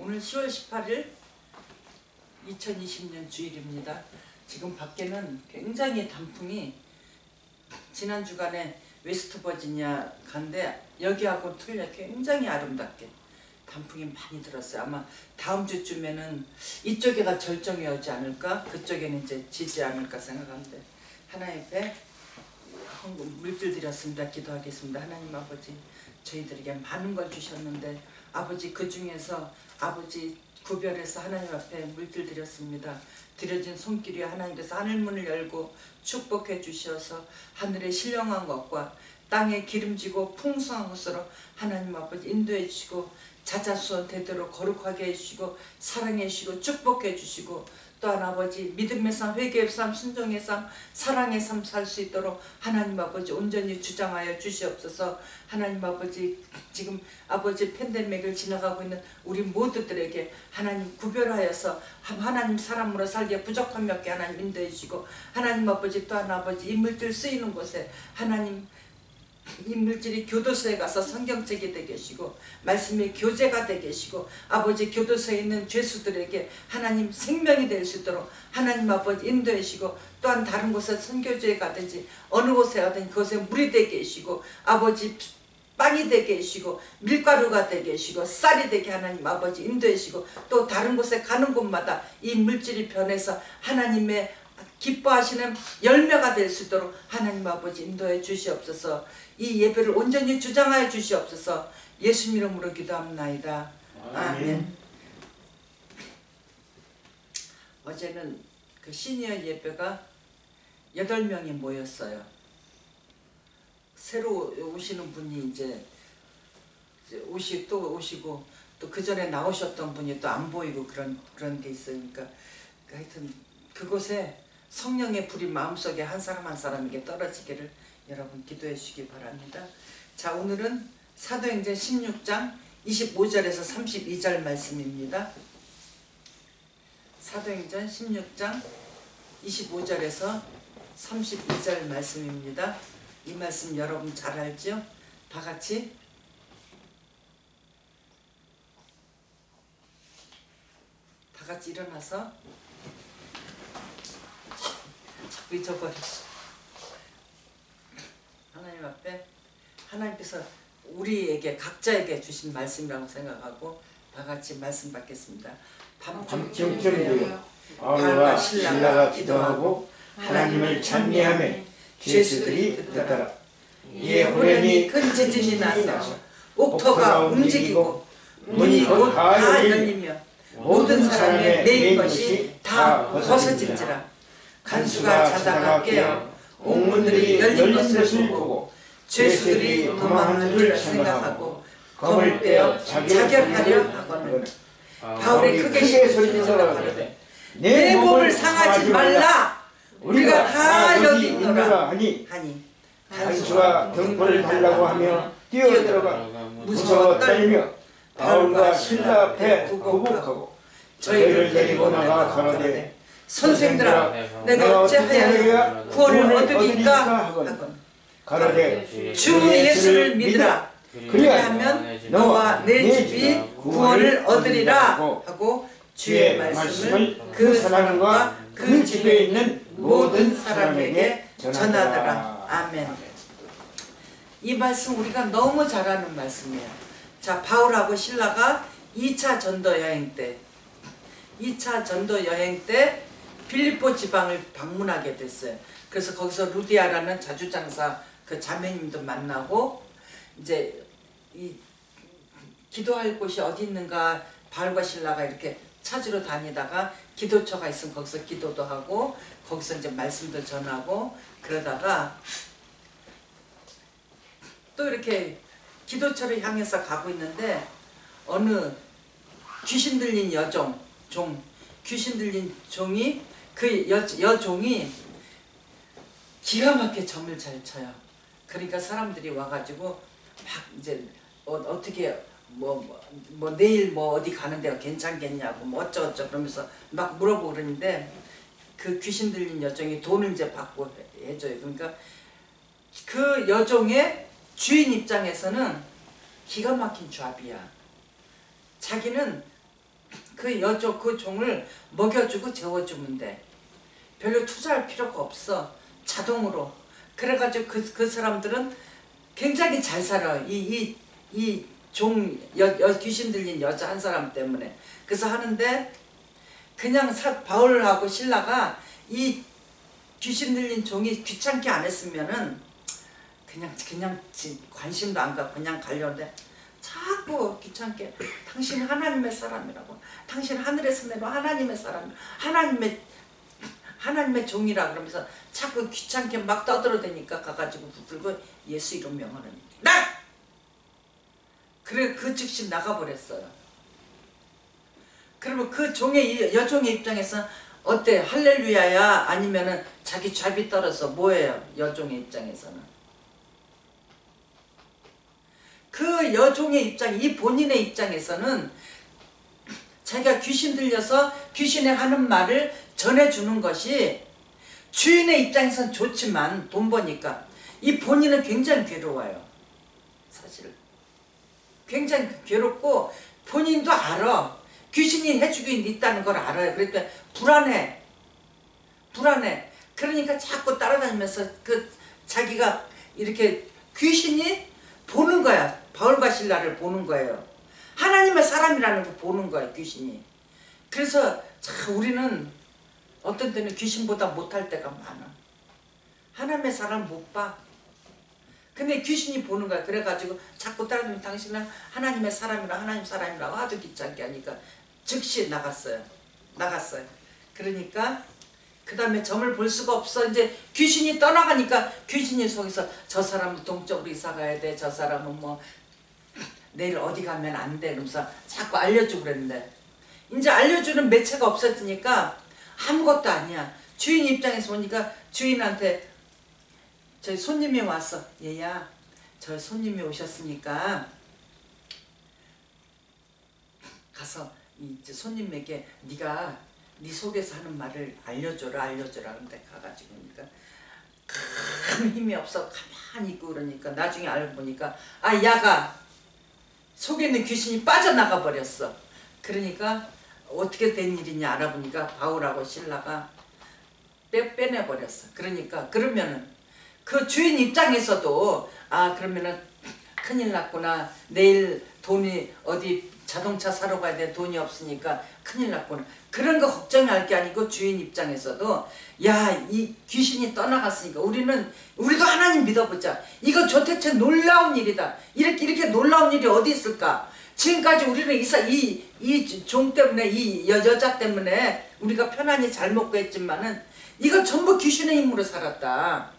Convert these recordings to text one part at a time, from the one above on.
오늘 10월 18일 2020년 주일입니다. 지금 밖에는 굉장히 단풍이 지난 주간에 웨스트버지니아 간데 여기하고 틀려 굉장히 아름답게 단풍이 많이 들었어요. 아마 다음 주쯤에는 이쪽에가 절정이 오지 않을까, 그쪽에는 이제 지지 않을까 생각하는데 하나님 앞에 물질 드렸습니다. 기도하겠습니다. 하나님 아버지, 저희들에게 많은 걸 주셨는데 아버지, 그 중에서 아버지 구별해서 하나님 앞에 물질 드렸습니다. 드려진 손길이 하나님께서 하늘문을 열고 축복해 주셔서 하늘에 신령한 것과 땅에 기름지고 풍성한 것으로 하나님 아버지 인도해 주시고 자자수원 되도록 거룩하게 해주시고 사랑해 주시고 축복해 주시고 또한 아버지 믿음의 삶, 회개의 삶, 순종의 삶, 사랑의 삶 살 수 있도록 하나님 아버지 온전히 주장하여 주시옵소서. 하나님 아버지, 지금 아버지 팬데믹을 지나가고 있는 우리 모두들에게 하나님 구별하여서 하나님 사람으로 살기에 부족함이 없게 하나님 인도해 주시고 하나님 아버지 또한 아버지 인물들 쓰이는 곳에 하나님 인물들이 교도소에 가서 성경책이 되게 하시고 말씀의 교재가 되게 하시고 아버지 교도소에 있는 죄수들에게 하나님 생명이 될 수 있도록 하나님 아버지 인도해 주시고 또한 다른 곳에 선교지에 가든지 어느 곳에 가든지 그곳에 물이 되게 하시고 아버지 빵이 되게 하시고 밀가루가 되게 하시고 쌀이 되게 하나님 아버지 인도해 주시고 또 다른 곳에 가는 곳마다 이 물질이 변해서 하나님의 기뻐하시는 열매가 될 수 있도록 하나님 아버지 인도해 주시옵소서. 이 예배를 온전히 주장하여 주시옵소서. 예수 이름으로 기도합나이다. 아멘. 어제는 그 시니어 예배가 8명이 모였어요. 새로 오시는 분이 이제 또 오시고 또 그 전에 나오셨던 분이 또 안 보이고 그런 게 있으니까 하여튼 그곳에 성령의 불이 마음속에 한 사람 한 사람에게 떨어지기를 여러분 기도해 주시기 바랍니다. 자, 오늘은 사도행전 16장 25절에서 32절 말씀입니다. 사도행전 16장 25절에서 32절 말씀입니다. 이 말씀 여러분 잘 알죠? 다 같이 일어나서 자꾸 잊어버려. 하나님 앞에 하나님께서 우리에게 각자에게 주신 말씀이라고 생각하고 다 같이 말씀 받겠습니다. 밤중쯤 되어 바울과 실라가 기도하고 하나님을 찬미하며 죄수들이 듣더라. 이에 호련히 큰 지진이 나서 옥토가 움직이고 문이 곧 다 열리며 모든 사람의 매인 것이 다 벗어진지라. 간수가 자다가 깨어 옥문들이 열린 것을 보고 죄수들이 도망하는 줄 생각하고 검을 빼어 자결하려 하거늘 바울이 크게 소리내서 가로되 내 몸을 상하지 말라. 우리가 다 여기 있노라 하니 간수가 등불을 달라고 하며 뛰어들어가 무서워 떨며 바울과 실라 앞에 굴복하고 저희를 데리고 나가 가로되 선생들아, 내가 어찌하여 구원을 얻으리까 하건 가로되 주 예수를 믿으라. 그리하면 너와 내 집이 구원을 얻으리라 하고 주의 말씀을 그 사람과 그 집에 있는 모든 사람에게 전하더라. 아멘. 이 말씀 우리가 너무 잘 아는 말씀이에요. 자, 바울하고 실라가 2차 전도 여행 때 빌립보 지방을 방문하게 됐어요. 그래서 거기서 루디아라는 자주장사 그 자매님도 만나고 이제 이 기도할 곳이 어디 있는가 바울과 실라가 이렇게 찾으러 다니다가 기도처가 있으면 거기서 기도도 하고 거기서 이제 말씀도 전하고 그러다가 또 이렇게 기도처를 향해서 가고 있는데 어느 귀신 들린 귀신 들린 종이 그 여종이 기가 막히게 점을 잘 쳐요. 그러니까 사람들이 와가지고 막 이제 어떻게 뭐 내일 뭐 어디 가는데 괜찮겠냐고 뭐 어쩌고저쩌고 그러면서 막 물어보고 그러는데 그 귀신 들린 여종이 돈을 이제 받고 해줘요. 그러니까 그 여종의 주인 입장에서는 기가 막힌 조합이야. 자기는 그 종을 먹여주고 재워주면 돼. 별로 투자할 필요가 없어. 자동으로. 그래가지고 그 사람들은 굉장히 잘 살아. 이 귀신 들린 여자 한 사람 때문에. 그래서 하는데 그냥 바울하고 신라가 이 귀신 들린 종이 귀찮게 안 했으면은 그냥 관심도 안 갖고 그냥 가려는데 자꾸 귀찮게 당신 하나님의 사람이라고, 당신 하늘에서 내려 하나님의 사람, 하나님의 종이라 그러면서 자꾸 귀찮게 막 떠들어대니까 가가지고 붙들고 예수 이름 명하는 나! 그래 그 즉시 나가버렸어요. 그러면 그 여종의 입장에서 어때? 할렐루야야? 아니면은 자기 잡이 떨어서 뭐예요? 여종의 입장에서는. 그 여종의 이 본인의 입장에서는 자기가 귀신 들려서 귀신이 하는 말을 전해주는 것이 주인의 입장에서는 좋지만 돈 버니까 이 본인은 굉장히 괴로워요. 사실 굉장히 괴롭고 본인도 알아. 귀신이 해주긴 있다는 걸 알아요. 그러니까 불안해. 그러니까 자꾸 따라다니면서 자기가 이렇게 귀신이 보는 거야. 바울과 신라를 보는 거예요. 하나님의 사람이라는 거 보는 거야, 귀신이. 그래서 참 우리는 어떤 때는 귀신보다 못할 때가 많아. 하나님의 사람 못 봐. 근데 귀신이 보는 거야. 그래가지고 자꾸 따라다니면 당신은 하나님의 사람이라고 하도 귀찮게 하니까 즉시 나갔어요. 그러니까 그 다음에 점을 볼 수가 없어. 이제 귀신이 떠나가니까 귀신이 속에서 저 사람은 동쪽으로 이사 가야 돼. 저 사람은 뭐 내일 어디 가면 안 돼. 그러면서 자꾸 알려주고 그랬는데 이제 알려주는 매체가 없어지니까 아무것도 아니야. 주인 입장에서 보니까 주인한테 저희 손님이 왔어. 얘야, 저 손님이 오셨으니까 가서 이제 손님에게 네가 네 속에서 하는 말을 알려줘라. 근데 가가지고 그러니까 큰 힘이 없어 가만히 있고 그러니까 나중에 알고 보니까 야가 속에 있는 귀신이 빠져나가 버렸어. 그러니까 어떻게 된 일이냐 알아보니까 바울하고 신라가 빼내버렸어. 그러니까 그러면은 그 주인 입장에서도 그러면은 큰일 났구나. 내일 돈이 어디 자동차 사러 가야 돼. 돈이 없으니까 큰일 났구나. 그런 거 걱정할 게 아니고 주인 입장에서도 이 귀신이 떠나갔으니까 우리도 하나님 믿어보자. 이거 도대체 놀라운 일이다. 이렇게 놀라운 일이 어디 있을까? 지금까지 우리는 이 종 때문에 이 여자 때문에 우리가 편안히 잘 먹고 했지만은 이거 전부 귀신의 힘으로 살았다.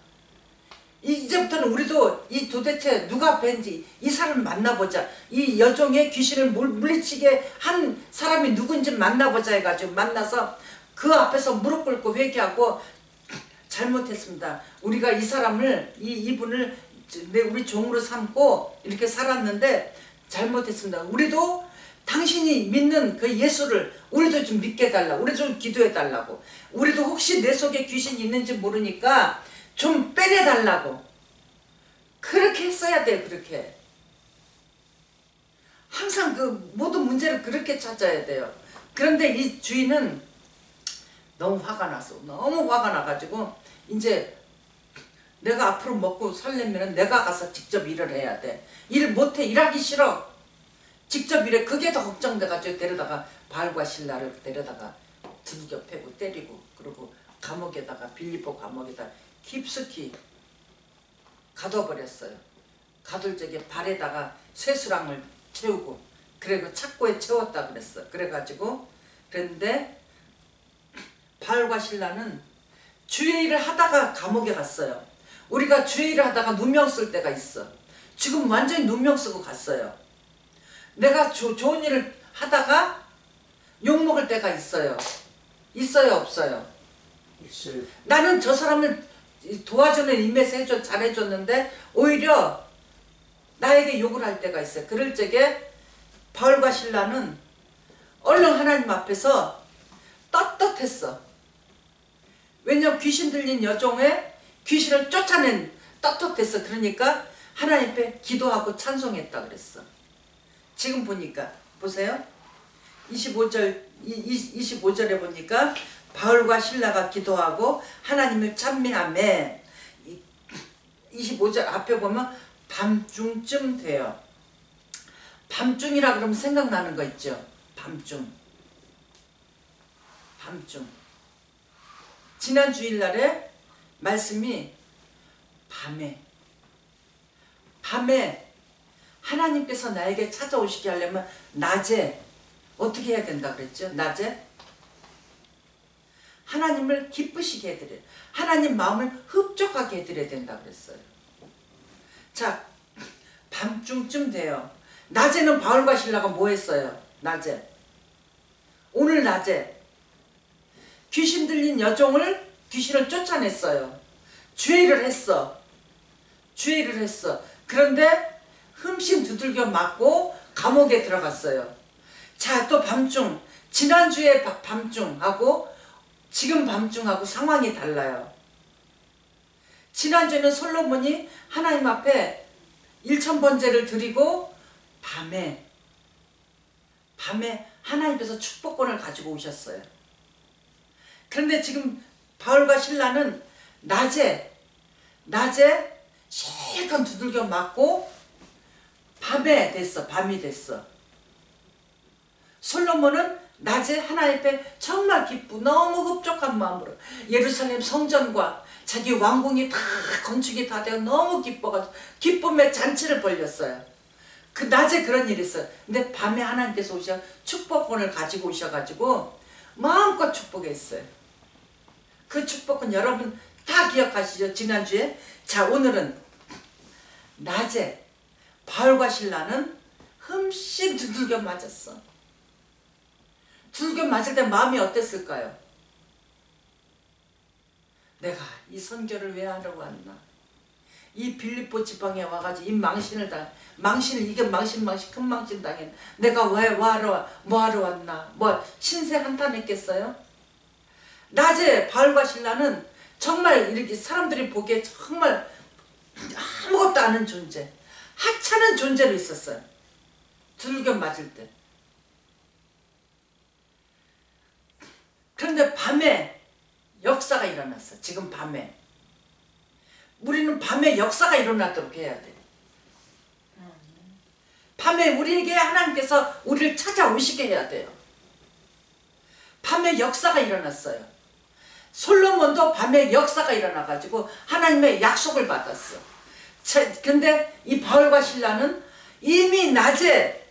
이제부터는 우리도 도대체 누가 뵌지 이 사람을 만나보자. 이 여종의 귀신을 물리치게 한 사람이 누군지 만나보자 해가지고 만나서 그 앞에서 무릎 꿇고 회개하고 잘못했습니다. 우리가 이 사람을 이분을 우리 종으로 삼고 이렇게 살았는데 잘못했습니다. 우리도 당신이 믿는 그 예수를 우리도 좀 믿게 해달라고. 우리도 좀 기도해 달라고. 우리도 혹시 내 속에 귀신이 있는지 모르니까 좀 빼내달라고. 그렇게 했어야 돼요. 그렇게 항상 그 모든 문제를 그렇게 찾아야 돼요. 그런데 이 주인은 너무 화가 나가지고 이제 내가 앞으로 먹고 살려면 내가 가서 직접 일을 해야 돼. 일 못해. 일하기 싫어. 직접 일해. 그게 더 걱정돼가지고 데려다가 바울과 신라를 데려다가 두들겨 패고 때리고 그리고 빌립보 감옥에다 깊숙이 가둬버렸어요. 가둘 적에 발에다가 쇠수랑을 채우고 그리고 착고에 채웠다 그랬어. 그랬는데 바울과 신라는 주의 일을 하다가 감옥에 갔어요. 우리가 주의 일을 하다가 누명 쓸 때가 있어. 지금 완전히 누명 쓰고 갔어요. 내가 좋은 일을 하다가 욕먹을 때가 있어요. 있어요 없어요? 있어요. 나는 저 사람을 도와주는 인맥에서 잘해줬는데 오히려 나에게 욕을 할 때가 있어요. 그럴 적에 바울과 신라는 얼른 하나님 앞에서 떳떳했어. 왜냐면 귀신 들린 여종의 귀신을 쫓아낸 떳떳했어. 그러니까 하나님 앞에 기도하고 찬송했다 그랬어. 지금 보니까 보세요. 25절 25절에 보니까 바울과 실라가 기도하고 하나님을 찬미하며 25절 앞에 보면 밤중쯤 돼요. 밤중이라 그러면 생각나는 거 있죠. 밤중. 지난 주일날에 말씀이 밤에 하나님께서 나에게 찾아오시게 하려면 낮에 어떻게 해야 된다 그랬죠? 낮에 하나님을 기쁘시게 해드려요. 하나님 마음을 흡족하게 해드려야 된다 그랬어요. 자, 밤중쯤 돼요. 낮에는 바울과 실라가 뭐 했어요? 낮에. 오늘 낮에 귀신 들린 귀신을 쫓아냈어요. 주의를 했어. 그런데 흠씬 두들겨 맞고 감옥에 들어갔어요. 자, 또 밤중. 지난주에 밤중하고 지금 밤중하고 상황이 달라요. 지난주에는 솔로몬이 하나님 앞에 1000번제를 드리고 밤에 하나님께서 축복권을 가지고 오셨어요. 그런데 지금 바울과 실라는 낮에 실컷 두들겨 맞고 밤이 됐어. 솔로몬은 낮에 하나님 앞에 정말 너무 흡족한 마음으로 예루살렘 성전과 자기 왕궁이 다 건축이 다 되고 너무 기뻐가지고 기쁨의 잔치를 벌렸어요. 그 낮에 그런 일이 있어요. 근데 밤에 하나님께서 축복권을 가지고 오셔가지고 마음껏 축복했어요. 그 축복은 여러분 다 기억하시죠? 지난주에. 자, 오늘은 낮에 바울과 실라는 흠씬 두들겨 맞았어. 두들겨 맞을 때 마음이 어땠을까요? 내가 이 선교를 왜 하러 왔나? 이 빌립보 지방에 와가지고 이 망신을 이게 망신 큰 망신 당했나? 내가 왜 뭐하러 왔나? 신세 한탄했겠어요? 낮에 바울과 실라는 정말 이렇게 사람들이 보기에 정말 아무것도 아닌 존재, 하찮은 존재로 있었어요. 두들겨 맞을 때. 그런데 밤에 역사가 일어났어. 지금 밤에. 우리는 밤에 역사가 일어나도록 해야 돼. 밤에 우리에게 하나님께서 우리를 찾아오시게 해야 돼요. 밤에 역사가 일어났어요. 솔로몬도 밤에 역사가 일어나가지고 하나님의 약속을 받았어. 근데 이 바울과 실라는 이미 낮에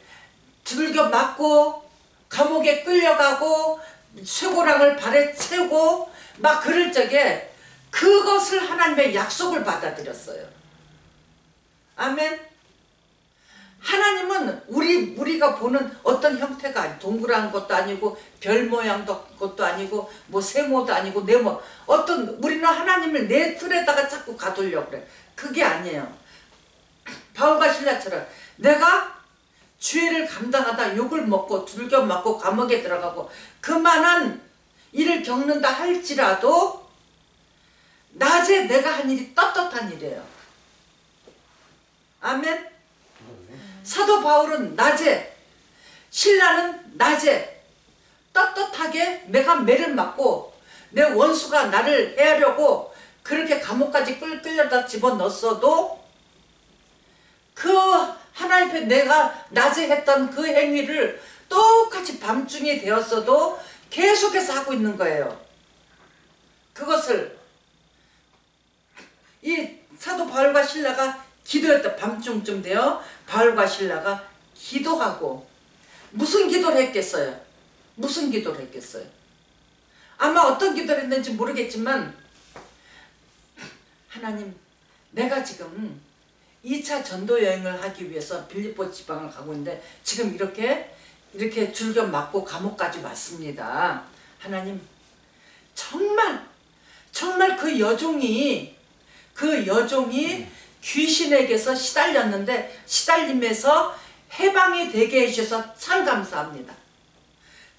두들겨 맞고 감옥에 끌려가고 쇠고랑을 발에 채우고 막 그럴 적에 그것을 하나님의 약속을 받아들였어요. 아멘. 하나님은 우리가 보는 어떤 형태가 동그란 것도 아니고 별 모양도 것도 아니고 세모도 아니고 네모 우리는 하나님을 내 틀에다가 자꾸 가두려고 그래. 그게 아니에요. 바울과 실라처럼 내가 죄를 감당하다 욕을 먹고 두들겨 맞고 감옥에 들어가고 그만한 일을 겪는다 할지라도 낮에 내가 한 일이 떳떳한 일이에요. 아멘. 사도 바울은 낮에, 신라는 낮에 떳떳하게 내가 매를 맞고 내 원수가 나를 해하려고 그렇게 감옥까지 끌려다 집어넣었어도 그 하나님 앞에 내가 낮에 했던 그 행위를 똑같이 밤중이 되었어도 계속해서 하고 있는 거예요. 그것을 이 사도 바울과 실라가 기도했다. 밤중쯤 되어 바울과 실라가 기도하고 무슨 기도를 했겠어요? 아마 어떤 기도를 했는지 모르겠지만 하나님, 내가 지금 2차 전도 여행을 하기 위해서 빌립보 지방을 가고 있는데 지금 이렇게 줄겨 맞고 감옥까지 왔습니다. 하나님, 정말 그 여종이 귀신에게서 시달렸는데 시달림에서 해방이 되게 해주셔서 참 감사합니다.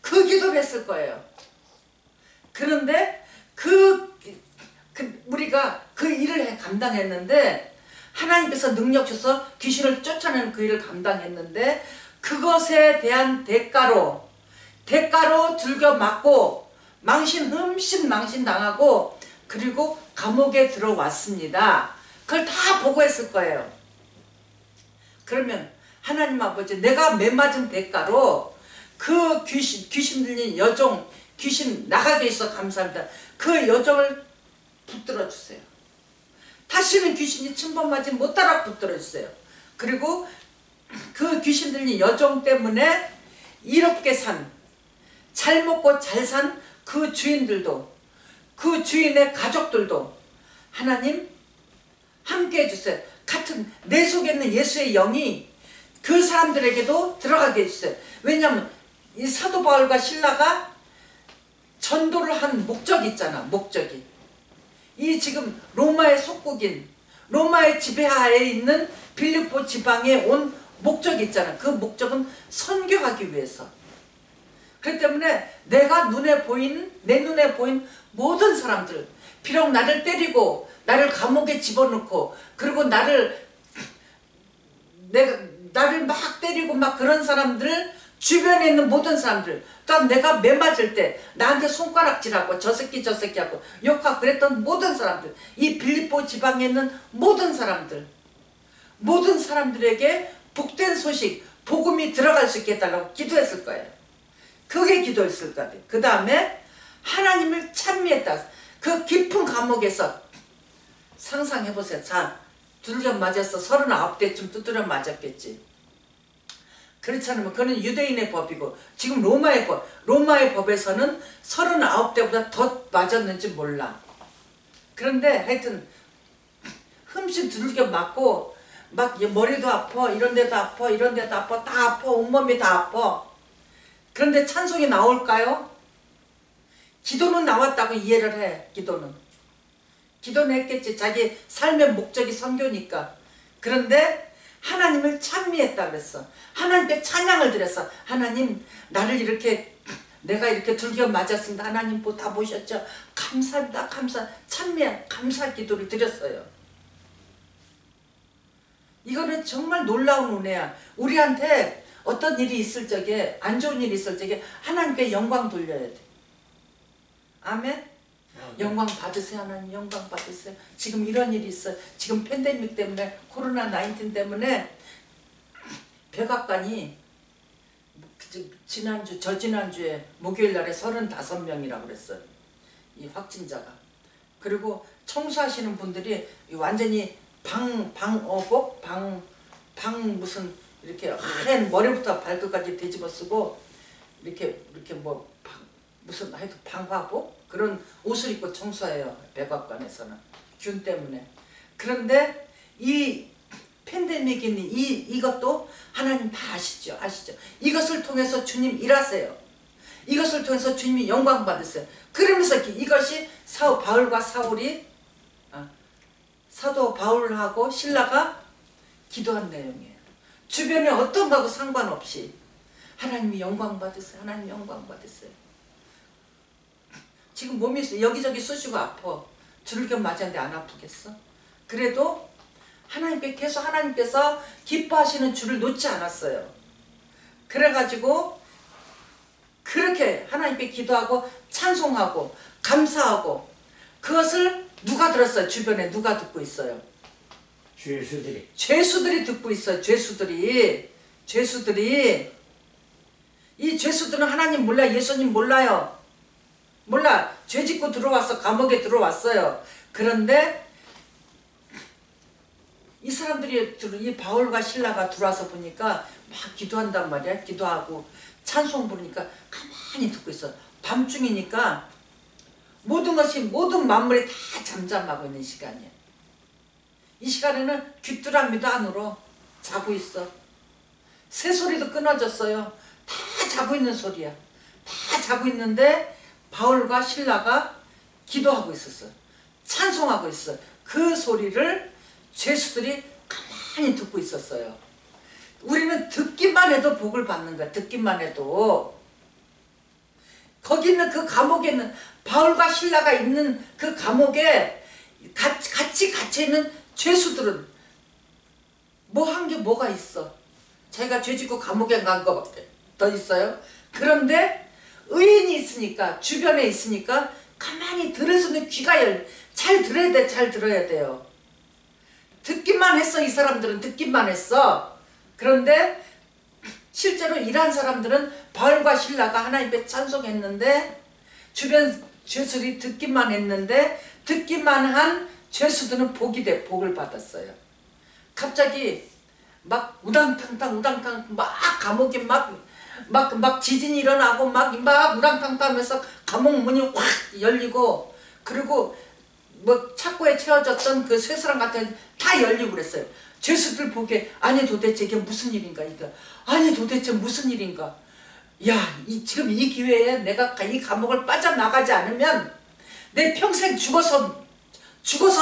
그 기도를 했을 거예요. 그런데 우리가 그 일을 감당했는데 하나님께서 능력 주셔서 귀신을 쫓아내는 그 일을 감당했는데 그것에 대한 대가로 대가로 들겨 맞고 흠씬 망신당하고 그리고 감옥에 들어왔습니다. 그걸 다 보고했을 거예요. 그러면 하나님 아버지, 내가 매맞은 대가로 그 귀신 들린 여종, 귀신 나가게 있어 감사합니다. 그 여종을 붙들어 주세요. 다시는 귀신이 침범하지 못하라 붙들어 주세요. 그리고 그 귀신 들린 여종 때문에 이롭게 잘 먹고 잘 산 그 주인들도, 그 주인의 가족들도 하나님 함께 해주세요. 같은 내 속에 있는 예수의 영이 그 사람들에게도 들어가게 해주세요. 왜냐하면 이 사도 바울과 실라가 전도를 한 목적이 있잖아. 목적이 이 지금 로마의 속국인, 로마의 지배하에 있는 빌립보 지방에 온 목적이 있잖아. 그 목적은 선교하기 위해서. 그렇기 때문에 내가 내 눈에 보인 모든 사람들, 비록 나를 때리고 나를 감옥에 집어넣고 그리고 나를 막 때리고 막 그런 사람들, 주변에 있는 모든 사람들, 또 내가 매 맞을 때 나한테 손가락질하고 저 새끼 하고 욕하고 그랬던 모든 사람들, 이 빌립보 지방에 있는 모든 사람들에게 복된 소식, 복음이 들어갈 수 있게 해달라고 기도했을 거예요. 그게 기도했을 거예요. 그 다음에 하나님을 찬미했다. 그 깊은 감옥에서 상상해보세요. 자, 두들겨 맞았어. 39대쯤 두드려 맞았겠지. 그렇지 않으면 그건 유대인의 법이고, 지금 로마의 법에서는 39대보다 더 맞았는지 몰라. 그런데 하여튼 흠씬 두들겨 맞고 막 머리도 아파, 이런 데도 아파, 이런 데도 아파, 다 아파, 온몸이 다 아파. 그런데 찬송이 나올까요? 기도는 나왔다고 이해를 해. 기도는 했겠지. 자기 삶의 목적이 선교니까. 그런데 하나님을 찬미했다 그랬어. 하나님께 찬양을 드렸어. 하나님, 나를 이렇게 내가 이렇게 들겨 맞았습니다. 하나님 다 보셨죠? 감사합니다. 감사 기도를 드렸어요. 이거는 정말 놀라운 은혜야. 우리한테 어떤 일이 있을 적에, 안 좋은 일이 있을 적에 하나님께 영광 돌려야 돼. 아멘? 영광 받으세요. 하나님 영광 받으세요. 지금 이런 일이 있어요. 지금 팬데믹 때문에, 코로나 19 때문에 백악관이 저지난주에 목요일 날에 35명이라고 그랬어요. 이 확진자가. 그리고 청소하시는 분들이 완전히 무슨 이렇게 하얀 머리부터 발끝까지 뒤집어 쓰고 이렇게 무슨 하여튼 방화복 그런 옷을 입고 청소해요. 백악관에서는 균 때문에. 그런데 이 팬데믹인 이것도 하나님 다 아시죠? 이것을 통해서 주님 일하세요. 이것을 통해서 주님이 영광 받으세요. 그러면서 이것이 사도 바울하고 실라가 기도한 내용이에요. 주변에 어떤 거하고 상관없이 하나님이 영광 받으세요. 하나님 영광 받으세요. 지금 몸이 여기저기 쑤시고 아파. 두들겨 맞았는데 안 아프겠어? 그래도 하나님께서 기뻐하시는 줄을 놓지 않았어요. 그래가지고 그렇게 하나님께 기도하고 찬송하고 감사하고, 그것을 누가 들었어요? 주변에 누가 듣고 있어요? 죄수들이 듣고 있어요. 죄수들이. 이 죄수들은 하나님 몰라, 예수님 몰라요. 몰라. 죄 짓고 들어왔어. 감옥에 들어왔어요. 그런데 이 사람들이, 이 바울과 실라가 들어와서 보니까 막 기도한단 말이야. 기도하고 찬송 부르니까 가만히 듣고 있어. 밤중이니까 모든 만물이 다 잠잠하고 있는 시간이야. 이 시간에는 귀뚜라미도 안 울어. 자고 있어. 새소리도 끊어졌어요. 다 자고 있는 소리야. 다 자고 있는데 바울과 실라가 기도하고 있었어. 찬송하고 있어. 그 소리를 죄수들이 가만히 듣고 있었어요. 우리는 듣기만 해도 복을 받는 거야. 듣기만 해도. 거기 있는 그 감옥에 있는 바울과 실라가 있는 그 감옥에 같이 갇혀있는 죄수들은 뭐 한 게 뭐가 있어? 자기가 죄 짓고 감옥에 간 거밖에 더 있어요? 그런데 의인이 있으니까, 주변에 있으니까 가만히 들을 수 있는 귀가 잘 들어야 돼. 잘 들어야 돼요. 듣기만 했어. 이 사람들은 듣기만 했어. 그런데 실제로 일한 사람들은 바울과 실라가 하나님께 찬송했는데 주변 죄수들이 듣기만 했는데 듣기만 한 죄수들은 복을 받았어요. 갑자기 막 우당탕탕 막 감옥이 막 지진이 일어나고 막 우당탕탕 하면서 감옥 문이 확 열리고, 그리고 뭐 착고에 채워졌던 그 쇠사람 같은 게 다 열리고 그랬어요. 죄수들 보기에 아니 도대체 이게 무슨 일인가, 이거 아니 도대체 무슨 일인가, 야 지금 이 기회에 내가 이 감옥을 빠져나가지 않으면 내 평생 죽어서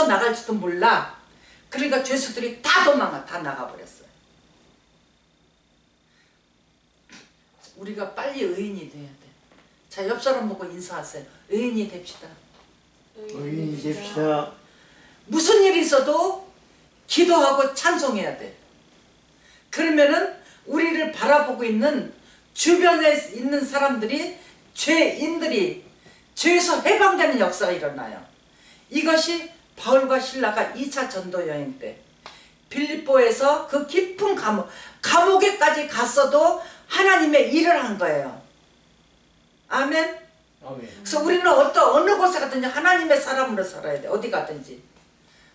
나갈지도 몰라. 그러니까 죄수들이 다 나가버렸어요. 우리가 빨리 의인이 돼야 돼. 자, 옆 사람 보고 인사하세요. 의인이 됩시다. 의인이 됩시다. 무슨 일이 있어도 기도하고 찬송해야 돼. 그러면은 우리를 바라보고 있는 주변에 있는 사람들이, 죄인들이 죄에서 해방되는 역사가 일어나요. 이것이 바울과 실라가 2차 전도 여행 때 빌립보에서 그 깊은 감옥에까지 갔어도 하나님의 일을 한 거예요. 아멘. 그래서 우리는 어느 곳에 가든지 하나님의 사람으로 살아야 돼. 어디 가든지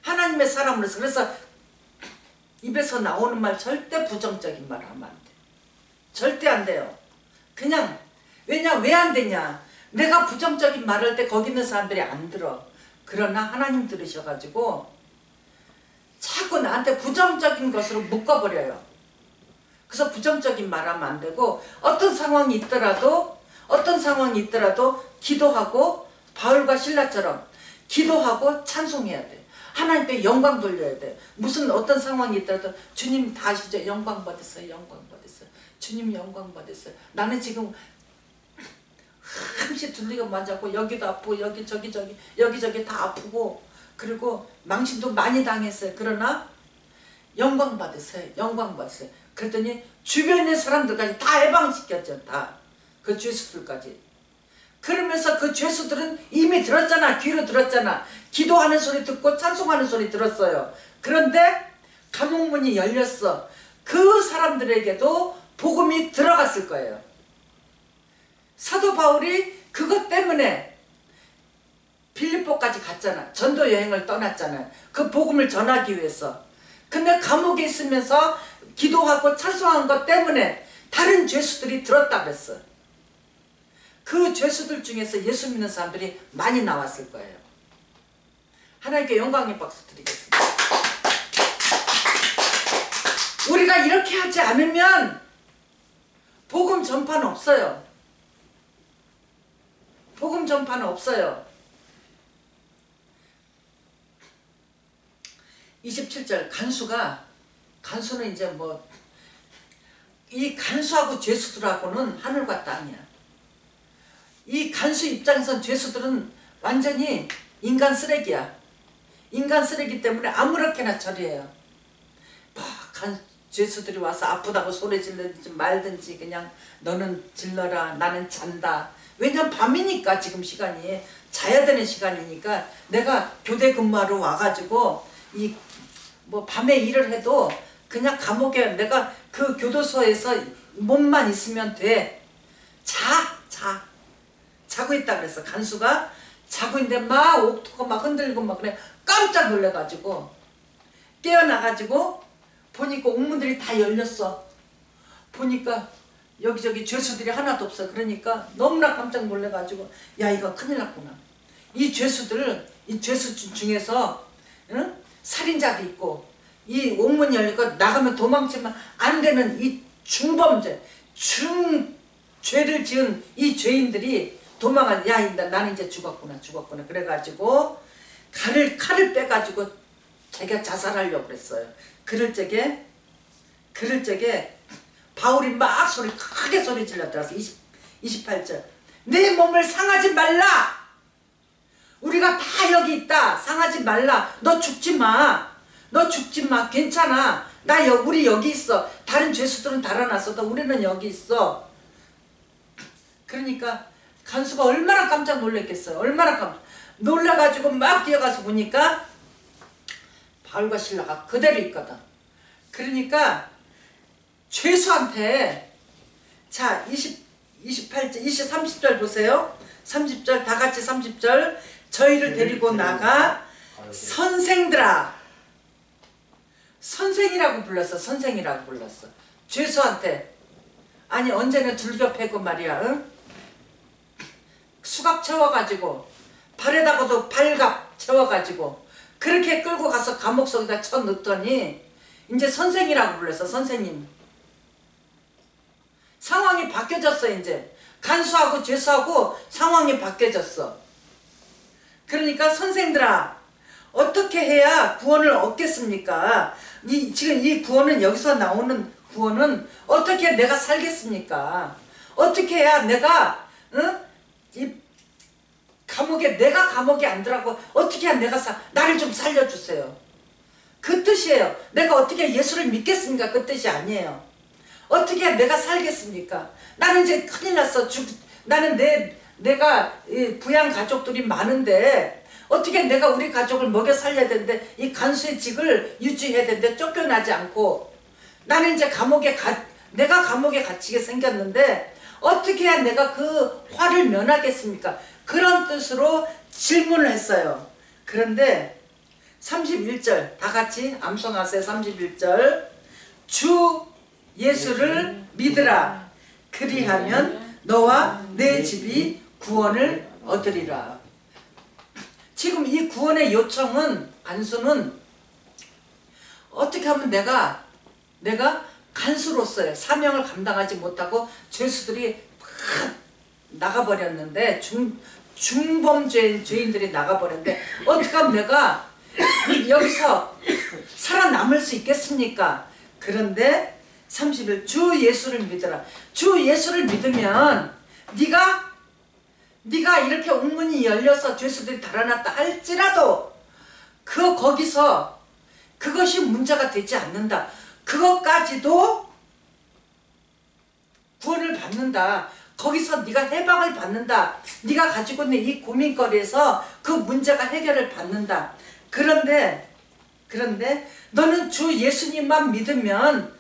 하나님의 사람으로서. 그래서 입에서 나오는 말 절대 부정적인 말 하면 안 돼. 절대 안 돼요. 그냥 왜 안 되냐, 내가 부정적인 말을 할 때 거기 있는 사람들이 안 들어. 그러나 하나님 들으셔가지고 자꾸 나한테 부정적인 것으로 묶어버려요. 그래서 부정적인 말 하면 안 되고, 어떤 상황이 있더라도 기도하고 바울과 실라처럼 기도하고 찬송해야 돼. 하나님께 영광 돌려야 돼. 무슨 어떤 상황이 있더라도 주님 다 아시죠? 영광 받으세요. 영광 받으세요. 주님 영광 받으세요. 나는 지금 한시 들리고 맞았고 여기도 아프고 여기저기 다 아프고, 그리고 망신도 많이 당했어요. 그러나 영광 받으세요. 영광 받으세요. 그랬더니 주변의 사람들까지 다 해방시켰죠. 다. 그 죄수들까지. 그러면서 그 죄수들은 이미 들었잖아. 귀로 들었잖아. 기도하는 소리 듣고 찬송하는 소리 들었어요. 그런데 감옥문이 열렸어. 그 사람들에게도 복음이 들어갔을 거예요. 사도 바울이 그것 때문에 빌립보까지 갔잖아. 전도 여행을 떠났잖아요. 그 복음을 전하기 위해서. 근데 감옥에 있으면서 기도하고 찬송한 것 때문에 다른 죄수들이 들었다 그랬어. 그 죄수들 중에서 예수 믿는 사람들이 많이 나왔을 거예요. 하나님께 영광의 박수 드리겠습니다. 우리가 이렇게 하지 않으면 복음 전파는 없어요. 복음 전파는 없어요. 27절 간수는 이제 뭐 이 간수하고 죄수들하고는 하늘과 땅이야. 이 간수 입장에선 죄수들은 완전히 인간 쓰레기야. 인간 쓰레기 때문에 아무렇게나 처리해요. 죄수들이 와서 아프다고 소리 질르든지 말든지 그냥 너는 질러라, 나는 잔다. 왜냐면 밤이니까, 지금 시간이 자야 되는 시간이니까. 내가 교대 근무하러 와가지고 이 뭐 밤에 일을 해도 그냥 감옥에 내가 그 교도소에서 몸만 있으면 돼. 자고 있다 그랬어. 간수가 자고 있는데 막 옥토고 막 흔들고 막 그래. 깜짝 놀래가지고 깨어나가지고 보니까 옥문들이 다 열렸어. 보니까 여기저기 죄수들이 하나도 없어. 그러니까 너무나 깜짝 놀래가지고 야, 이거 큰일 났구나. 이 죄수 중에서 살인자도 있고, 이 옥문이 열리고 나가면 도망치면 안 되는 이 중범죄, 죄를 지은 이 죄인들이 도망한, 야, 나는 이제 죽었구나. 그래가지고 칼을 빼가지고 자기가 자살하려고 그랬어요. 그럴 적에 바울이 막 크게 소리 질렀더라서 28절. 내 몸을 상하지 말라. 우리가 다 여기 있다. 상하지 말라. 너 죽지 마. 괜찮아. 우리 여기 있어. 다른 죄수들은 달아났어도 우리는 여기 있어. 그러니까 간수가 얼마나 깜짝 놀랐겠어요. 얼마나 놀라가지고 막 뛰어가서 보니까 바울과 실라가 그대로 있거든. 그러니까 죄수한테 자 28절 30절 보세요. 30절 다 같이 30절 저희를 데리고 나가 선생들아 선생이라고 불렀어. 선생이라고 불렀어. 죄수한테 아니 언제는 들겨 패고 말이야. 응? 수갑 채워가지고 발에다가도 발갑 채워가지고 그렇게 끌고 가서 감옥 속에다 쳐넣더니 이제 선생이라고 불렀어. 선생님. 상황이 바뀌어졌어. 이제 간수하고 죄수하고 상황이 바뀌어졌어. 그러니까 선생들아 어떻게 해야 구원을 얻겠습니까? 지금 이 구원은 여기서 나오는 구원은 어떻게 내가 살겠습니까? 어떻게 해야 내가 이 감옥에 내가 감옥에 안 들어가고 어떻게 해야 내가 나를 좀 살려주세요. 그 뜻이에요. 내가 어떻게 예수를 믿겠습니까? 그 뜻이 아니에요. 어떻게 해야 내가 살겠습니까? 나는 이제 큰일 났어. 나는 내가 부양 가족들이 많은데 어떻게 내가 우리 가족을 먹여 살려야 되는데 이 간수의 직을 유지해야 되는데 쫓겨나지 않고 나는 이제 내가 감옥에 갇히게 생겼는데 어떻게 해야 내가 그 화를 면하겠습니까? 그런 뜻으로 질문을 했어요. 그런데 31절 다 같이 암송하세요. 31절 주 예수를 믿으라. 그리하면 너와 내 집이 구원을 얻으리라. 지금 이 구원의 요청은 간수는 어떻게 하면 내가 간수로서의 사명을 감당하지 못하고 죄수들이 막 나가버렸는데 중범죄인들이 나가버렸는데 어떻게 하면 내가 여기서 살아남을 수 있겠습니까? 그런데 30일 주 예수를 믿으라. 주 예수를 믿으면 네가 이렇게 옥문이 열려서 죄수들이 달아났다 할지라도 거기서 그것이 문제가 되지 않는다. 그것까지도 구원을 받는다. 거기서 네가 해방을 받는다. 네가 가지고 있는 이 고민거리에서 그 문제가 해결을 받는다. 그런데 너는 주 예수님만 믿으면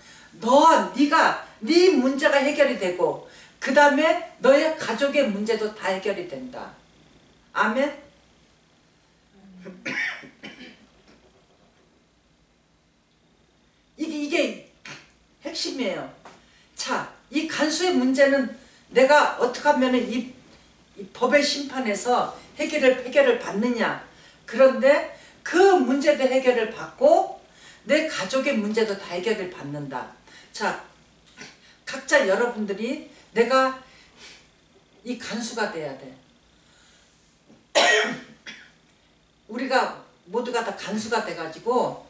네 문제가 해결이 되고 그 다음에 너의 가족의 문제도 다 해결이 된다. 아멘. 이게 핵심이에요. 자, 이 간수의 문제는 내가 어떻게 하면 이 법의 심판에서 해결을 받느냐. 그런데 그 문제도 해결을 받고 내 가족의 문제도 다 해결을 받는다. 자, 각자 여러분들이 내가 이 간수가 돼야 돼. 우리가 모두가 다 간수가 돼가지고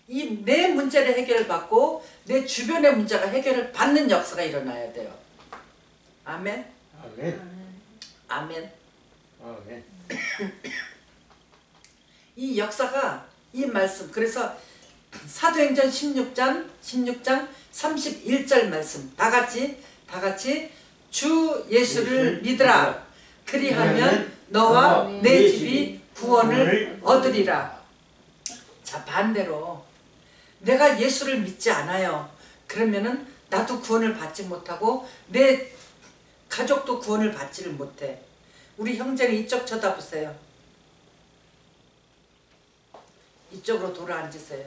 내 문제를 해결받고 내 주변의 문제가 해결을 받는 역사가 일어나야 돼요. 아멘. 아멘. 아멘. 아멘. 이 역사가 이 말씀 그래서 사도행전 16장 31절 말씀 다 같이 주 예수를 믿으라. 그리하면 너와 내 집이 구원을 얻으리라. 자, 반대로 내가 예수를 믿지 않아요. 그러면은 나도 구원을 받지 못하고 내 가족도 구원을 받지를 못해. 우리 형제는 이쪽 쳐다보세요. 이쪽으로 돌아 앉으세요.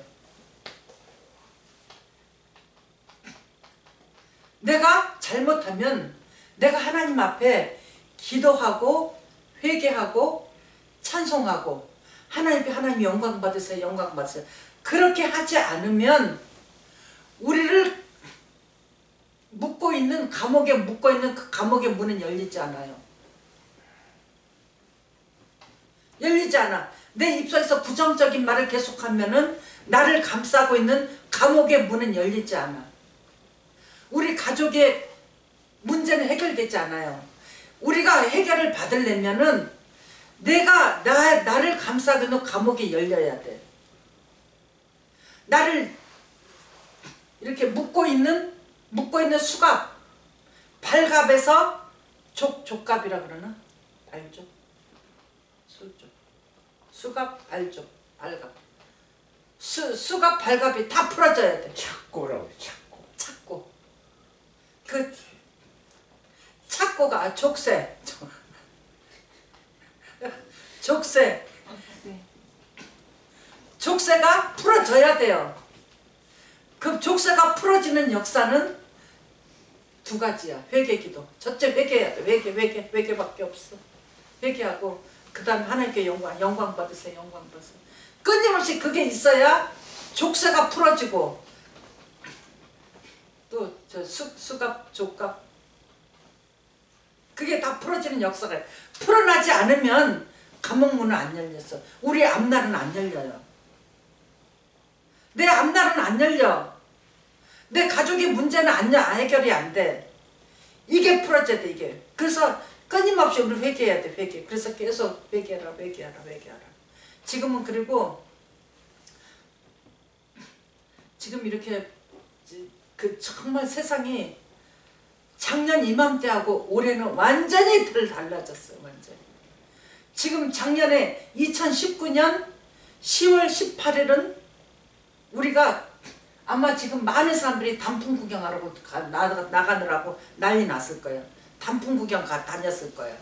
내가 잘못하면 내가 하나님 앞에 기도하고 회개하고 찬송하고 하나님 영광 받으세요. 영광 받으세요. 그렇게 하지 않으면 우리를 감옥에 묶고 있는 그 감옥의 문은 열리지 않아요. 열리지 않아. 내 입술에서 부정적인 말을 계속하면은 나를 감싸고 있는 감옥의 문은 열리지 않아. 우리 가족의 문제는 해결되지 않아요. 우리가 해결을 받으려면은 나를 감싸고 있는 감옥이 열려야 돼. 나를 이렇게 묶고 있는 수갑, 발갑에서 족갑이라 그러나? 발족? 수족. 수갑, 발족, 발갑. 수갑, 발갑이 다 풀어져야 돼. 착고라고 착고. 착고. 그 착고가 족쇄. 족쇄. 족쇄가 풀어져야 돼요. 그 족쇄가 풀어지는 역사는 두 가지야. 회개기도. 첫째 회개해야 돼. 회개밖에 없어. 회개하고 그 다음에 하나님께 영광 받으세요. 영광 받으세요. 끊임없이 그게 있어야 족쇄가 풀어지고 또 저 수갑, 족갑 그게 다 풀어지는 역사가 풀어나지 않으면 감옥문은 안 열렸어. 우리 앞날은 안 열려요. 내 앞날은 안 열려. 내 가족의 문제는 해결이 안 돼. 이게 풀어져야 돼, 이게. 그래서 끊임없이 우리 회개해야 돼, 회개. 그래서 계속 회개하라. 지금은 그리고 지금 이렇게 그 정말 세상이 작년 이맘때하고 올해는 완전히 달라졌어요, 완전히. 지금 작년에 2019년 10월 18일은 우리가 아마 지금 많은 사람들이 단풍 구경하라고 나가느라고 난리 났을 거예요. 단풍 구경 다녔을 거예요.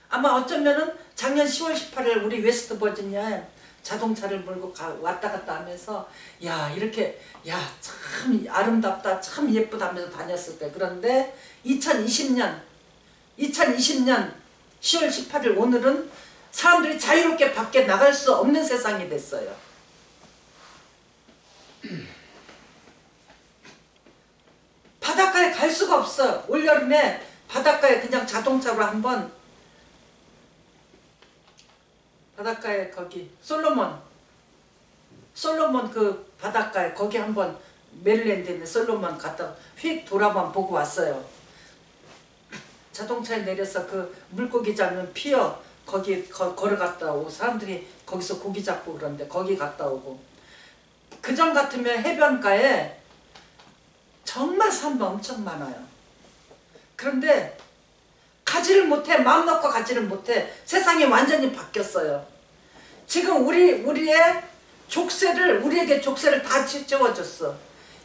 아마 어쩌면은 작년 10월 18일 우리 웨스트 버지니아에 자동차를 몰고 왔다 갔다 하면서 야 이렇게 야 참 아름답다 참 예쁘다 하면서 다녔을 거예요. 그런데 2020년 10월 18일 오늘은 사람들이 자유롭게 밖에 나갈 수 없는 세상이 됐어요. 바닷가에 갈 수가 없어. 올여름에 바닷가에 그냥 자동차로 한번 바닷가에 거기 솔로몬 그 바닷가에 거기 한번 메릴랜드에 있는 솔로몬 갔다 휙 돌아만 보고 왔어요. 자동차에 내려서 그 물고기 잡는 피어 거기 걸어갔다 오고 사람들이 거기서 고기 잡고 그러는데 거기 갔다 오고 그전 같으면 해변가에 정말 사람도 엄청 많아요. 그런데 가지를 못해. 마음 놓고 가지를 못해. 세상이 완전히 바뀌었어요. 지금 우리의 우리에게 족쇄를 다 채워줬어.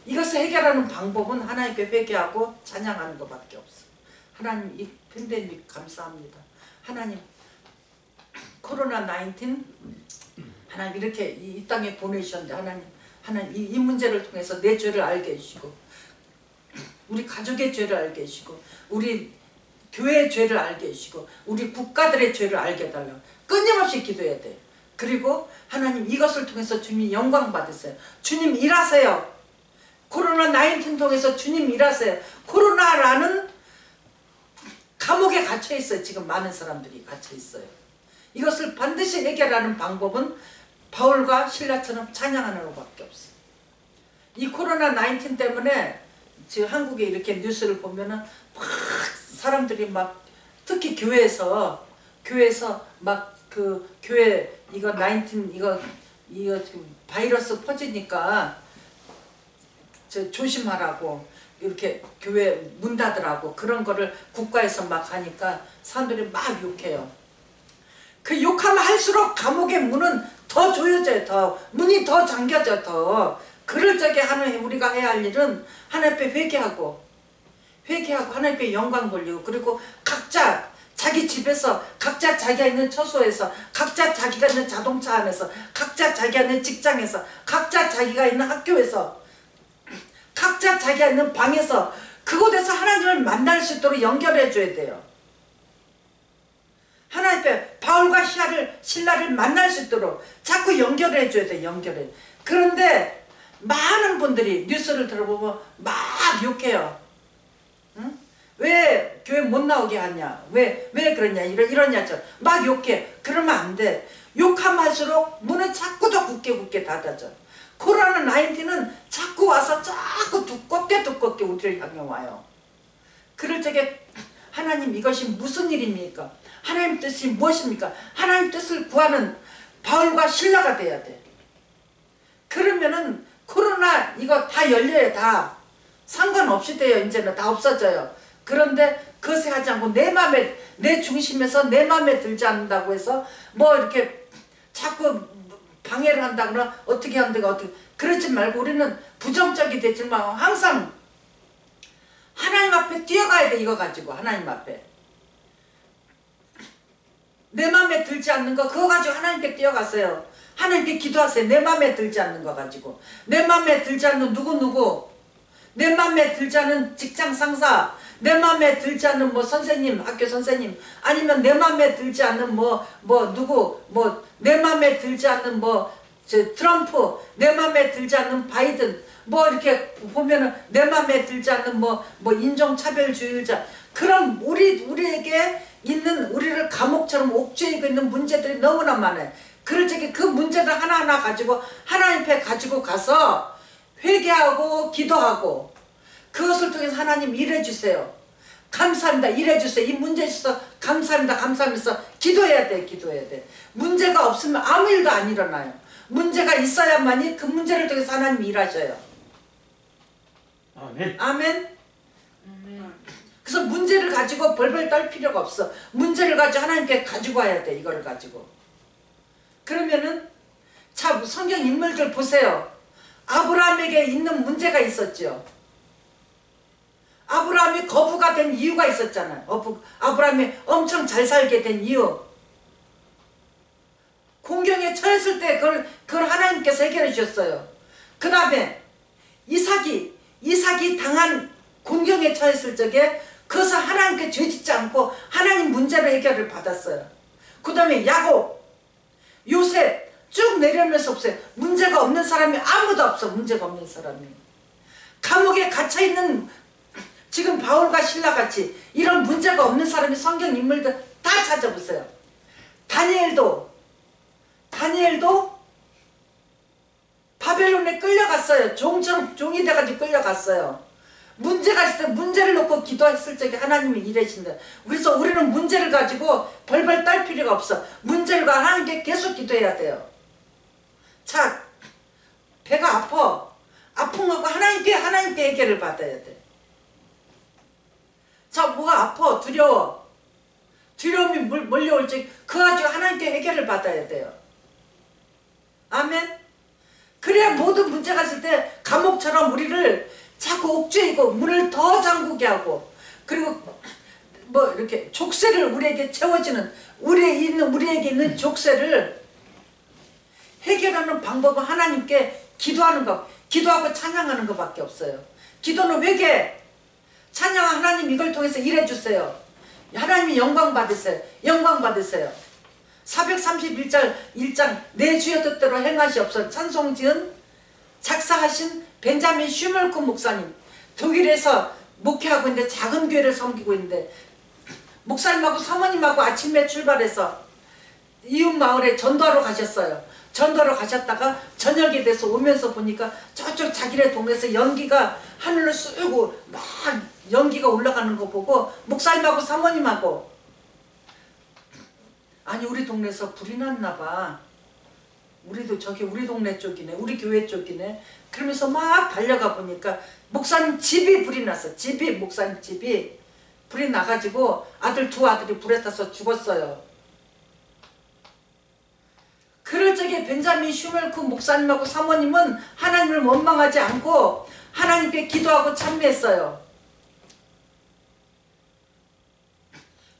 이것을 해결하는 방법은 하나님께 회개하고 찬양하는 것밖에 없어. 하나님 이 팬데믹 감사합니다. 하나님 코로나19 하나님 이렇게 이 땅에 보내주셨는데 하나님 이 문제를 통해서 내 죄를 알게 해주시고 우리 가족의 죄를 알게 해주시고 우리 교회의 죄를 알게 해주시고 우리 국가들의 죄를 알게 해달라고 끊임없이 기도해야 돼요. 그리고 하나님 이것을 통해서 주님 영광 받으세요. 주님 일하세요. 코로나19 통해서 주님 일하세요. 코로나라는 감옥에 갇혀 있어요. 지금 많은 사람들이 갇혀 있어요. 이것을 반드시 해결하는 방법은 바울과 신라처럼 찬양하는 것밖에 없어요. 이 코로나19 때문에 지금 한국에 이렇게 뉴스를 보면은 막 사람들이 막 특히 교회에서 막 그 교회 이거 19 이거 지금 바이러스 퍼지니까 조심하라고 이렇게 교회 문 닫으라고 그런 거를 국가에서 막 하니까 사람들이 막 욕해요. 그 욕하면 할수록 감옥의 문은 더 조여져요. 더 문이 더 잠겨져. 더 그럴 적에 우리가 해야 할 일은 하나님 앞에 회개하고 하나님께 영광 돌리고 그리고 각자 자기 집에서 각자 자기가 있는 처소에서 각자 자기가 있는 자동차 안에서 각자 자기가 있는 직장에서 각자 자기가 있는 학교에서 각자 자기가 있는 방에서 그곳에서 하나님을 만날 수 있도록 연결해 줘야 돼요. 하나님 앞에 바울과 신라를 만날 수 있도록 자꾸 연결해 줘야 돼요. 연결해. 그런데 많은 분들이 뉴스를 들어보면 막 욕해요. 응? 왜 교회 못 나오게 하냐? 왜 그러냐? 이러냐? 막 욕해. 그러면 안 돼. 욕하면 할수록 문은 자꾸 더 굳게 닫아져. 코로나19는 자꾸 와서 자꾸 두껍게 우리를 향해 와요. 그럴 적에 하나님 이것이 무슨 일입니까? 하나님 뜻이 무엇입니까? 하나님 뜻을 구하는 바울과 신라가 돼야 돼. 그러면은 코로나 이거 다 열려요. 다 상관없이 돼요. 이제는 다 없어져요. 그런데 그것에 하지 않고 내 맘에, 내 중심에서 내 맘에 들지 않는다고 해서 뭐 이렇게 자꾸 방해를 한다거나 어떻게 한다거나 어떻게, 그러지 말고 우리는 부정적이 되지만 항상 하나님 앞에 뛰어가야 돼. 이거 가지고 하나님 앞에 내 맘에 들지 않는 거 그거 가지고 하나님께 뛰어갔어요. 하나님께 기도하세요. 내 맘에 들지 않는 거 가지고. 내 맘에 들지 않는 누구, 내 맘에 들지 않는 직장 상사, 내 맘에 들지 않는 뭐 선생님, 학교 선생님, 아니면 내 맘에 들지 않는 내 맘에 들지 않는 트럼프, 내 맘에 들지 않는 바이든, 이렇게 보면은 내 맘에 들지 않는 인종차별주의자, 그럼 우리에게 있는, 우리를 감옥처럼 옥죄이고 있는 문제들이 너무나 많아요. 그럴 적에 그 문제를 하나하나 가지고 하나님 앞에 가지고 가서 회개하고 기도하고 그것을 통해서 하나님 일해주세요. 감사합니다. 일해주세요. 이 문제에 있어서 감사합니다. 감사하면서 기도해야 돼. 기도해야 돼. 문제가 없으면 아무 일도 안 일어나요. 문제가 있어야만이 그 문제를 통해서 하나님이 일하셔요. 아멘. 아멘. 그래서 문제를 가지고 벌벌 떨 필요가 없어. 문제를 가지고 하나님께 가지고 와야 돼. 이거를 가지고. 그러면은 자, 성경 인물들 보세요. 아브라함에게 있는 문제가 있었죠. 아브라함이 거부가 된 이유가 있었잖아요. 아브라함이 엄청 잘 살게 된 이유. 공경에 처했을 때 그걸 하나님께서 해결해 주셨어요. 그 다음에 이삭이 당한 공경에 처했을 적에 그것을 하나님께 죄짓지 않고 하나님 문제로 해결을 받았어요. 그 다음에 야곱, 요셉 쭉 내려오면서 없어요. 문제가 없는 사람이 아무도 없어. 문제가 없는 사람이. 감옥에 갇혀있는 지금 바울과 신라같이 이런 문제가 없는 사람이 성경 인물들 다 찾아보세요. 다니엘도 바벨론에 끌려갔어요. 종이 돼가지고 끌려갔어요. 문제가 있을 때 문제를 놓고 기도했을 적에 하나님이 일하신다. 그래서 우리는 문제를 가지고 벌벌 떨 필요가 없어. 문제를 가지고 하나님께 계속 기도해야 돼요. 자, 배가 아픈 거고 하나님께 해결을 받아야 돼. 자, 뭐가 아파, 두려움이 몰려올 적 그거 가지고 하나님께 해결을 받아야 돼요. 아멘. 그래야 모든 문제가 있을 때 감옥처럼 우리를 자꾸 옥죄이고 문을 더 잠그게 하고, 그리고 이렇게 족쇄를 우리에게 채워지는, 우리에게 있는 족쇄를 해결하는 방법은 하나님께 기도하는 것, 기도하고 찬양하는 것밖에 없어요. 기도는 회개, 찬양. 하나님 이걸 통해서 일해주세요. 하나님이 영광 받으세요. 영광 받으세요. 431장 1장 내 주의 뜻대로 행하시옵소서. 찬송 지은 작사하신 벤자민 슈멀크 목사님, 독일에서 목회하고 있는데 작은 교회를 섬기고 있는데 목사님하고 사모님하고 아침에 출발해서 이웃 마을에 전도하러 가셨어요. 전도하러 가셨다가 저녁이 돼서 오면서 보니까 저쪽 자기네 동네에서 연기가 하늘로 쏘고 막 연기가 올라가는 거 보고 목사님하고 사모님하고, 아니 우리 동네에서 불이 났나 봐. 우리도 저기 우리 동네 쪽이네, 우리 교회 쪽이네. 그러면서 막 달려가 보니까 목사님 집이 불이 났어. 목사님 집이 불이 나가지고 두 아들이 불에 타서 죽었어요. 그럴 적에 벤자민 슈멀크 목사님하고 사모님은 하나님을 원망하지 않고 하나님께 기도하고 참배했어요.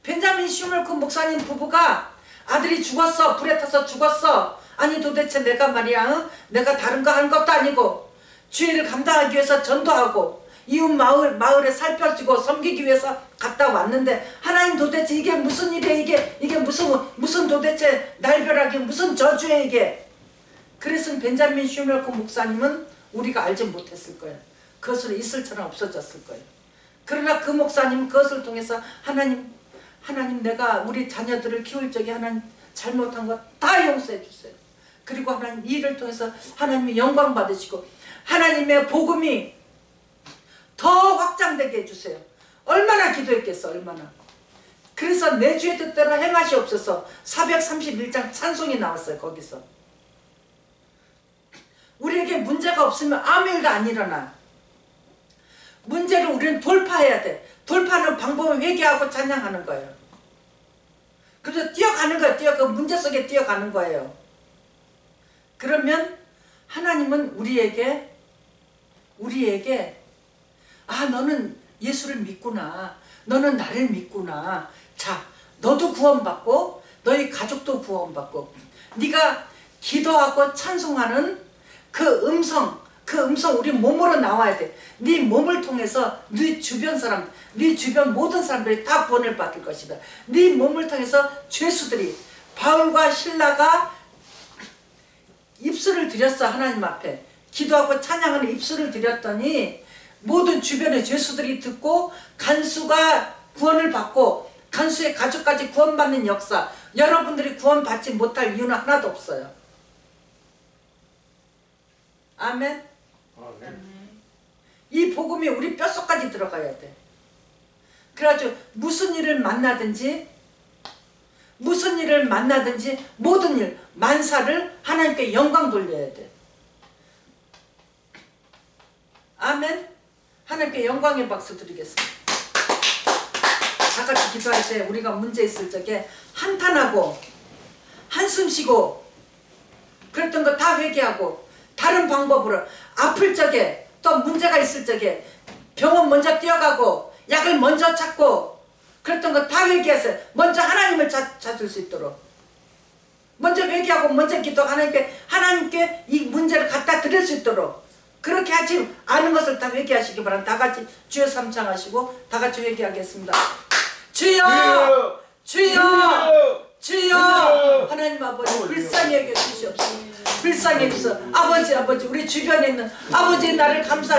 벤자민 슈멀크 목사님 부부가 아들이 죽었어. 불에 타서 죽었어. 아니 도대체 내가 말이야, 내가 다른 거 한 것도 아니고 주의를 감당하기 위해서 전도하고 이웃 마을에 살펴주고 섬기기 위해서 갔다 왔는데 하나님 도대체 이게 무슨 일이야, 이게 무슨 도대체 날벼락이 무슨 저주야 이게. 그래서 벤자민 슈멀크 목사님은 우리가 알지 못했을 거예요. 그것으로 있을처럼 없어졌을 거예요. 그러나 그 목사님은 그것을 통해서 하나님 내가 우리 자녀들을 키울 적에 하나님 잘못한 거 다 용서해 주세요. 그리고 하나님 이를 통해서 하나님이 영광 받으시고 하나님의 복음이 더 확장되게 해주세요. 얼마나 기도했겠어, 얼마나. 그래서 내 주의 뜻대로 행하시옵소서 431장 찬송이 나왔어요. 거기서 우리에게 문제가 없으면 아무 일도 안 일어나. 문제를 우리는 돌파해야 돼. 돌파하는 방법은 회개하고 찬양하는 거예요. 그래서 뛰어가는 거예요. 그 문제 속에 뛰어가는 거예요. 그러면 하나님은 우리에게 아, 너는 예수를 믿구나. 너는 나를 믿구나. 자, 너도 구원받고 너희 가족도 구원받고 네가 기도하고 찬송하는 그 음성 우리 몸으로 나와야 돼. 네 몸을 통해서 네 주변 사람, 네 주변 모든 사람들이 다 구원을 받을 것이다. 네 몸을 통해서 죄수들이 바울과 실라가 입술을 들였어. 하나님 앞에 기도하고 찬양하는 입술을 들였더니 모든 주변의 죄수들이 듣고 간수가 구원을 받고 간수의 가족까지 구원받는 역사. 여러분들이 구원받지 못할 이유는 하나도 없어요. 아멘. 이 복음이 우리 뼛속까지 들어가야 돼. 그래가지고 무슨 일을 만나든지 모든 일 만사를 하나님께 영광 돌려야 돼. 아멘. 하나님께 영광의 박수 드리겠습니다. 다 같이 기도할 때 우리가 문제 있을 적에 한탄하고 한숨 쉬고 그랬던 거 다 회개하고 다른 방법으로 아플 적에 또 문제가 있을 적에 병원 먼저 뛰어가고 약을 먼저 찾고 그랬던 거 다 회개하세요. 먼저 하나님을 찾을 수 있도록 먼저 회개하고 먼저 기도 하나님께 이 문제를 갖다 드릴 수 있도록 그렇게 하지 않은 것을 다 회개하시기 바랍니다. 다 같이 주여 삼창하시고 다 같이 회개하겠습니다. 주여! 주여! 주여! 하나님 아버지 불쌍히 여겨 주시옵소서. 불쌍히 해주소서. 아버지 우리 주변에 있는 아버지 나를 감싸